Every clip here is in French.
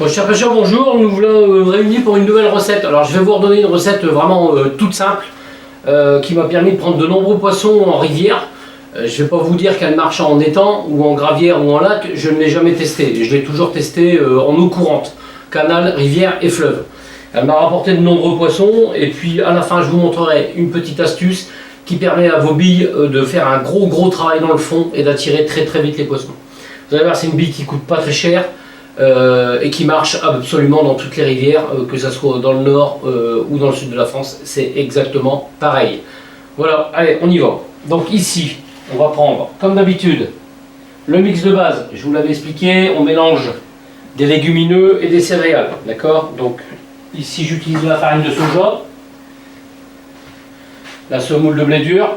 Bon, chers pêcheurs, bonjour, nous voilà réunis pour une nouvelle recette. Alors je vais vous redonner une recette vraiment toute simple qui m'a permis de prendre de nombreux poissons en rivière. Je ne vais pas vous dire qu'elle marche en étang ou en gravière ou en lac, je ne l'ai jamais testé. Je l'ai toujours testé en eau courante, canal, rivière et fleuve. Elle m'a rapporté de nombreux poissons et puis à la fin je vous montrerai une petite astuce qui permet à vos billes de faire un gros travail dans le fond et d'attirer très vite les poissons. Vous allez voir, c'est une bille qui coûte pas très cher. Et qui marche absolument dans toutes les rivières, que ce soit dans le nord ou dans le sud de la France, c'est exactement pareil. Voilà, allez, on y va. Donc ici, on va prendre, comme d'habitude, le mix de base. Je vous l'avais expliqué, on mélange des légumineux et des céréales, d'accord? Donc ici, j'utilise la farine de soja, la semoule de blé dur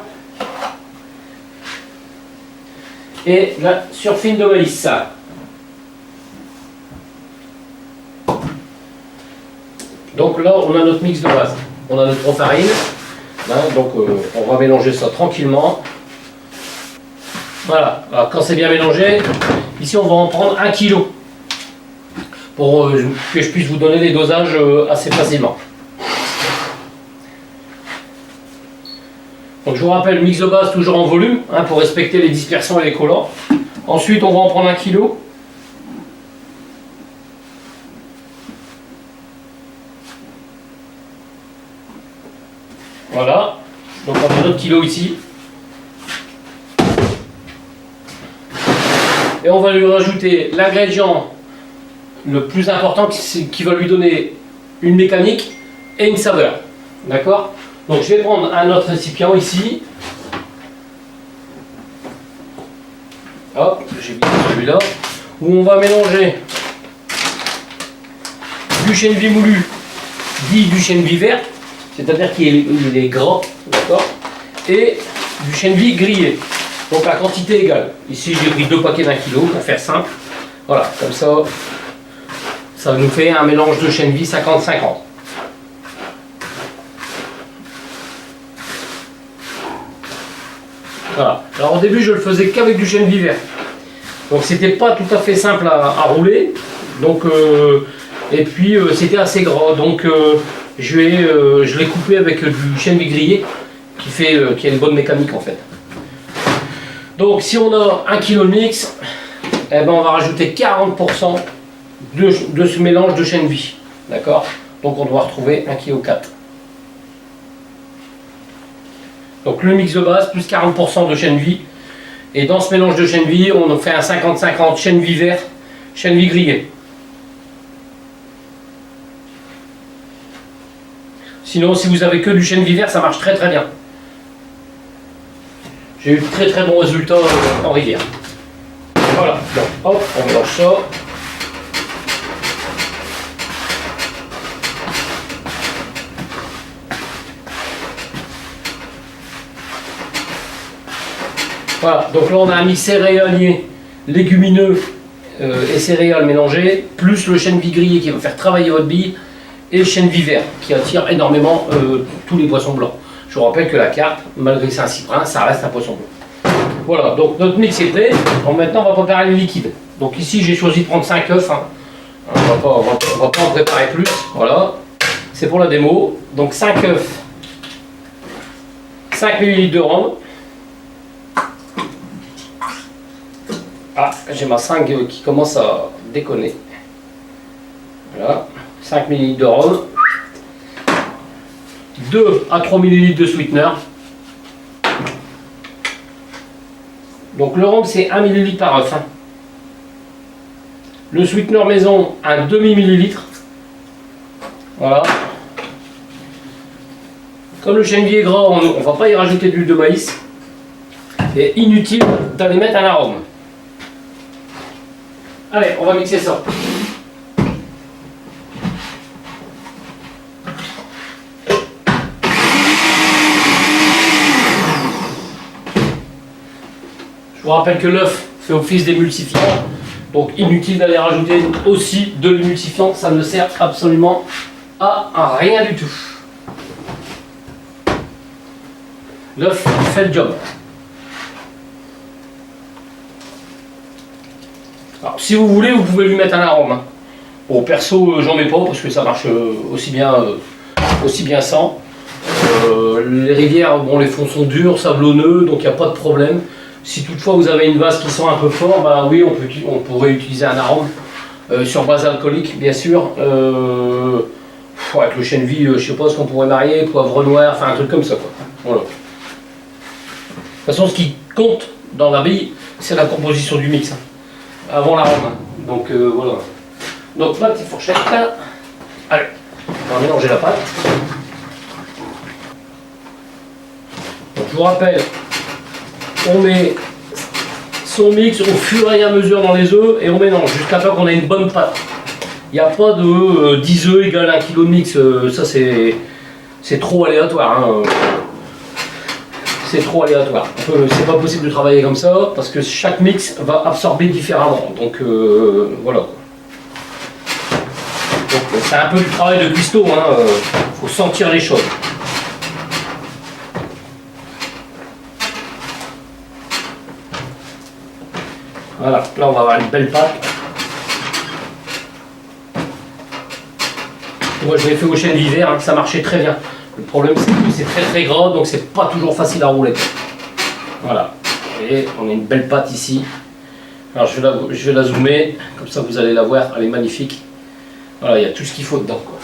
et la surfine de maïs. Donc là, on a notre mix de base. On a notre farine. Donc on va mélanger ça tranquillement. Voilà. Alors, quand c'est bien mélangé, ici on va en prendre 1 kg. Pour que je puisse vous donner des dosages assez facilement. Donc je vous rappelle, mix de base toujours en volume, pour respecter les dispersions et les collants. Ensuite, on va en prendre 1 kg. Voilà, donc on a notre kilo ici. Et on va lui rajouter l'ingrédient le plus important qui va lui donner une mécanique et une saveur. D'accord? Donc je vais prendre un autre récipient ici. Hop, j'ai mis celui-là. Où on va mélanger du chènevis moulu, dit du chènevis vert. C'est-à-dire qu'il est gras, d'accord, et du chènevis grillé, donc à quantité égale. Ici j'ai pris 2 paquets d'1 kilo pour faire simple. Voilà, comme ça nous fait un mélange de chènevis 50-50. Voilà. Alors au début je le faisais qu'avec du chènevis vert, donc c'était pas tout à fait simple à rouler, donc et puis c'était assez gras, donc je l'ai coupé avec du chènevis grillé qui a une bonne mécanique en fait. Donc si on a 1 kg de mix, eh ben, on va rajouter 40% de ce mélange de chènevis. D'accord? Donc on doit retrouver 1,4 kg. Donc le mix de base plus 40% de chènevis. Et dans ce mélange de chènevis, on fait un 50-50 chènevis vert, chènevis grillé. Sinon, si vous avez que du chènevis vert, ça marche très bien. J'ai eu de très bons résultats en rivière. Voilà, donc hop, on mélange ça. Voilà, donc là on a un mix céréalier, légumineux et céréales mélangées, plus le chènevis grillé qui va faire travailler votre bille, et le chènevis vert qui attire énormément tous les poissons blancs. Je vous rappelle que la carpe, malgré que c'est un cyprin, ça reste un poisson blanc. Voilà, donc notre mix est prêt. Donc maintenant on va préparer le liquide. Donc ici j'ai choisi de prendre 5 œufs. On va pas en préparer plus. Voilà, c'est pour la démo. Donc 5 œufs, 5 ml de rhum. Ah, j'ai ma 5 qui commence à déconner. Voilà. 5 ml de rhum, 2 à 3 ml de sweetener. Donc le rhum c'est 1 ml par œuf. Le sweetener maison, un demi-millilitre. Voilà. Comme le chènevis est gras, on ne va pas y rajouter d'huile de maïs. C'est inutile d'aller mettre un arôme. Allez, on va mixer ça. Je vous rappelle que l'œuf fait office d'émulsifiant, donc inutile d'aller rajouter aussi de l'émulsifiant, ça ne sert absolument à rien du tout. L'œuf fait le job. Alors, si vous voulez, vous pouvez lui mettre un arôme. Bon, perso, j'en mets pas parce que ça marche aussi bien sans. Les rivières, bon, les fonds sont durs, sablonneux, donc il n'y a pas de problème. Si toutefois vous avez une vase qui sent un peu fort, bah oui, on pourrait utiliser un arôme sur base alcoolique, bien sûr. Avec le chêne vie, je sais pas ce qu'on pourrait marier, poivre noir, enfin un truc comme ça, quoi. Voilà. De toute façon, ce qui compte dans la bille, c'est la composition du mix, hein, avant l'arôme. Donc voilà. Donc ma petite fourchette. Allez, on va mélanger la pâte. Donc, je vous rappelle, on met son mix au fur et à mesure dans les œufs et on mélange jusqu'à ce qu'on ait une bonne pâte. Il n'y a pas de 10 œufs égale 1 kg de mix, ça c'est trop aléatoire. Hein. C'est trop aléatoire. C'est pas possible de travailler comme ça parce que chaque mix va absorber différemment. Donc voilà. Donc c'est un peu du travail de cuistot, hein. Faut sentir les choses. Voilà, là on va avoir une belle pâte. Moi je l'ai fait au chêne d'hiver, hein, ça marchait très bien. Le problème c'est que c'est très très gras, donc c'est pas toujours facile à rouler. Voilà, et on a une belle pâte ici. Alors je vais la zoomer, comme ça vous allez la voir, elle est magnifique. Voilà, il y a tout ce qu'il faut dedans, quoi.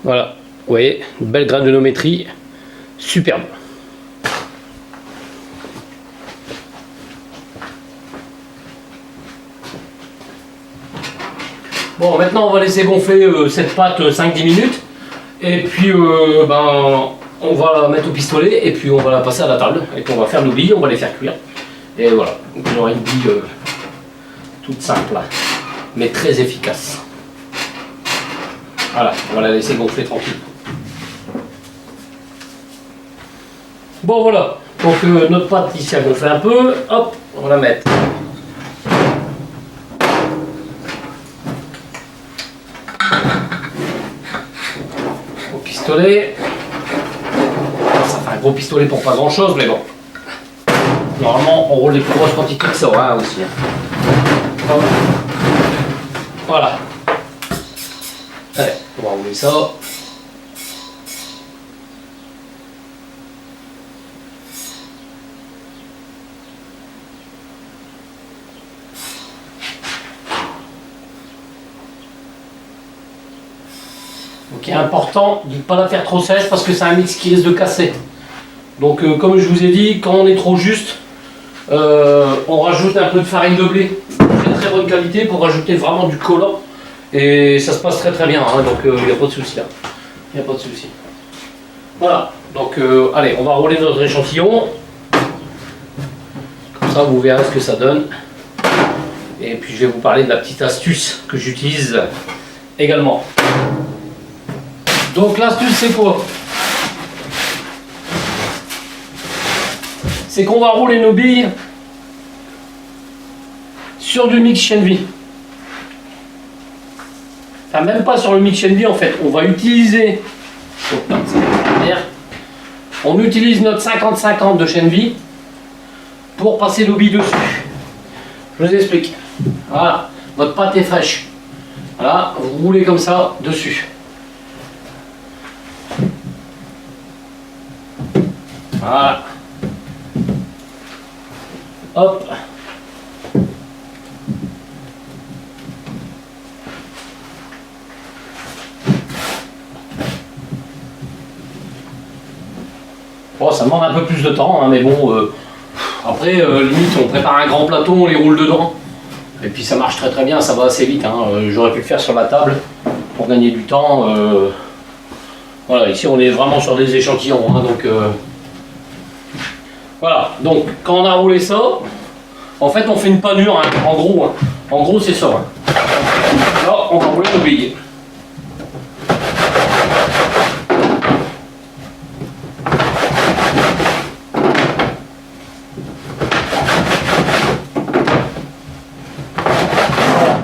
Voilà, vous voyez, une belle granulométrie, superbe. Bon, maintenant on va laisser gonfler cette pâte 5-10 minutes. Et puis on va la mettre au pistolet et puis on va la passer à la table. Et puis on va faire nos billes, on va les faire cuire. Et voilà, donc on aura une bille toute simple, mais très efficace. Voilà, on va la laisser gonfler tranquille. Bon voilà, donc notre pâte ici a gonflé un peu. Hop, on va la mettre. Pistolet. Ça fait un gros pistolet pour pas grand chose, mais bon. Normalement, on roule les plus grosses quantités que ça, hein, aussi. Voilà. Allez, on va rouler ça. Donc il est important de ne pas la faire trop sèche parce que c'est un mix qui risque de casser. Donc comme je vous ai dit, quand on est trop juste, on rajoute un peu de farine de blé, très très bonne qualité pour rajouter vraiment du collant. Et ça se passe très très bien, hein, donc il n'y a pas de souci. Il n'y a pas de souci. Voilà, donc allez, on va rouler notre échantillon. Comme ça vous verrez ce que ça donne. Et puis je vais vous parler de la petite astuce que j'utilise également. Donc l'astuce c'est quoi? C'est qu'on va rouler nos billes sur du mix chêne vie. Enfin même pas sur le mix chêne vie en fait. On va utiliser, on utilise notre 50-50 de chêne vie pour passer nos billes dessus. Je vous explique. Voilà, votre pâte est fraîche. Voilà, vous roulez comme ça dessus. Voilà. Hop. Bon, ça demande un peu plus de temps, hein, mais bon, après, limite, on prépare un grand plateau, on les roule dedans. Et puis ça marche très très bien, ça va assez vite. Hein. J'aurais pu le faire sur la table pour gagner du temps. Voilà, ici on est vraiment sur des échantillons, hein, donc voilà. Donc quand on a roulé ça, en fait on fait une panure, hein, en gros. Hein. En gros c'est ça. Hein. Là on va rouler nos billes.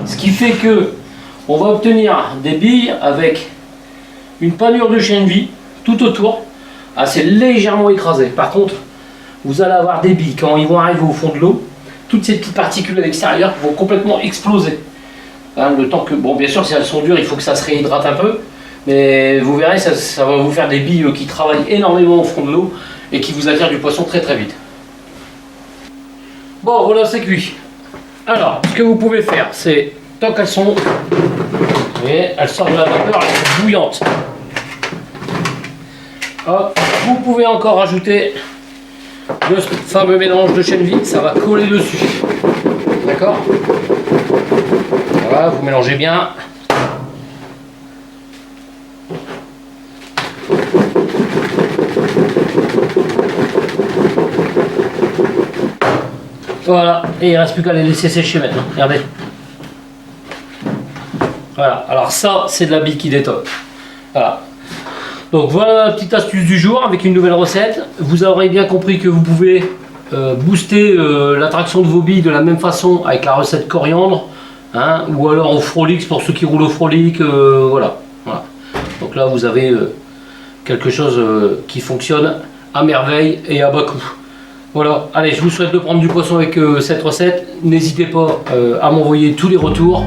Ce qui fait que on va obtenir des billes avec une panure de chêne vie tout autour. Ah, c'est légèrement écrasé. Par contre, vous allez avoir des billes quand ils vont arriver au fond de l'eau. Toutes ces petites particules à l'extérieur vont complètement exploser. Hein, le temps que, bon, bien sûr, si elles sont dures, il faut que ça se réhydrate un peu. Mais vous verrez, ça va vous faire des billes qui travaillent énormément au fond de l'eau et qui vous attirent du poisson très très vite. Bon, voilà, c'est cuit. Alors, ce que vous pouvez faire, c'est, tant qu'elles sont, vous voyez, elles sortent de la vapeur, elles sont bouillantes. Hop, vous pouvez encore ajouter le fameux mélange de chène vide, ça va coller dessus. D'accord? Voilà, vous mélangez bien. Voilà, et il ne reste plus qu'à les laisser sécher maintenant. Regardez. Voilà, alors ça, c'est de la bille qui détonne. Voilà. Donc voilà la petite astuce du jour avec une nouvelle recette. Vous aurez bien compris que vous pouvez booster l'attraction de vos billes de la même façon avec la recette coriandre, hein, ou alors au Frolic pour ceux qui roulent au Frolic. Voilà. Donc là, vous avez quelque chose qui fonctionne à merveille et à bas coût. Voilà, allez, je vous souhaite de prendre du poisson avec cette recette. N'hésitez pas à m'envoyer tous les retours.